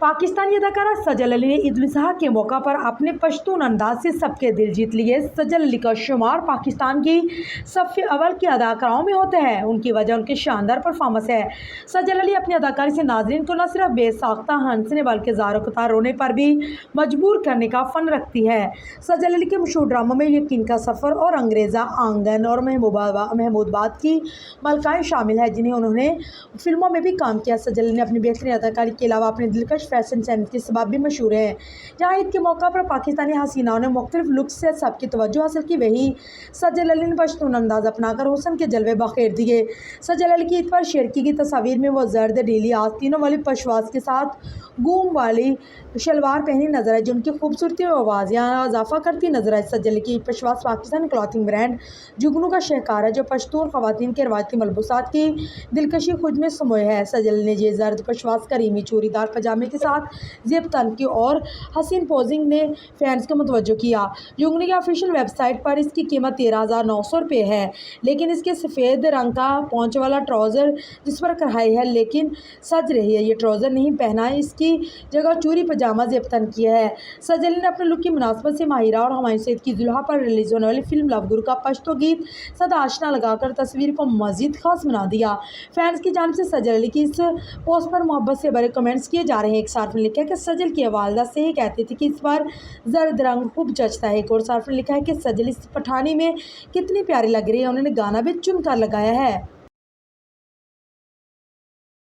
पाकिस्तानी अदाकारा सजल अली ने ईद उल अज़हा के मौका पर अपने पश्तून अंदाज से सबके दिल जीत लिए। सजल अली का शुमार पाकिस्तान की सफ़े अव्वल की अदाकाराओं में होता है। उनकी वजह उनके शानदार परफॉर्मेंस है। सजल अली अपनी अदाकारी से नाज़रीन को न सिर्फ बेसाख्ता हंसने बल्कि ज़ारो कतार रोने पर भी मजबूर करने का फ़न रखती है। सजल अली के मशहूर ड्रामों में यकीन का सफ़र और अंग्रेज़ा आंगन और महमूदाबाद की मलकाएँ शामिल है, जिन्हें उन्होंने फिल्मों में भी काम किया। सजल अली ने अपनी बेहतरीन अदाकारी के अलावा अपने दिलकश फैशन सेंस के सबब भी मशहूर है। जहाँ ईद के मौका पर पाकिस्तानी हसीनाओं ने मुख्तलिफ लुक से सबकी तवज्जो हासिल की, वही सजल अली ने पश्तून अंदाज अपनाकर हुस्न के जलवे बखेर दिए। सजल अली की ईद पर शेयर की गई तस्वीर में वो जर्द नीली आस्तीनों वाली पशवास के साथ गूम वाली शलवार पहनी नजर है, जो उनकी खूबसूरती और वाजियाना इजाफा करती नजर है। सजल अली की पशवास पाकिस्तानी क्लॉथिंग ब्रांड जुगनू का शहकार है, जो पश्तून खवातीन के रवायती मलबूसात की दिलकशी खुद में समोए है। सजल अली ने ये जर्द पशवास करीमी चूड़ीदार पजामे के साथ ज़ेब तन की और हसीन पोजिंग ने फैंस को मुतवज्जो किया। जुगनू की ऑफिशियल वेबसाइट पर इसकी कीमत 13,900 रुपये है, लेकिन इसके सफ़ेद रंग का पहुँच वाला ट्राउज़र जिस पर कढ़ाई है लेकिन सज रही है, ये ट्राउज़र नहीं पहना है, इसकी जगह चूरी पजामा ज़ेब तन किया है। सजल अली ने अपने लुक की मुनासबत से माहिरा और हुमायूं सईद की जुल्हा पर रिलीज होने वाली फिल्म लव गुरु का पश्तो गीत सदा आशना लगाकर तस्वीर को मज़ीद खास बना दिया। फैंस की जानिब से सजल अली की इस पोस्ट पर मोहब्बत से भरे कमेंट्स किए जा रहे हैं। एक सार्फ ने लिखा है कि सजल की वालदा से ही कहती थी कि इस बार जर्द रंग खूब जचता है। एक और सार्फ ने लिखा है कि सजल इस पठानी में कितनी प्यारी लग रही है, उन्होंने गाना भी चुन कर लगाया है।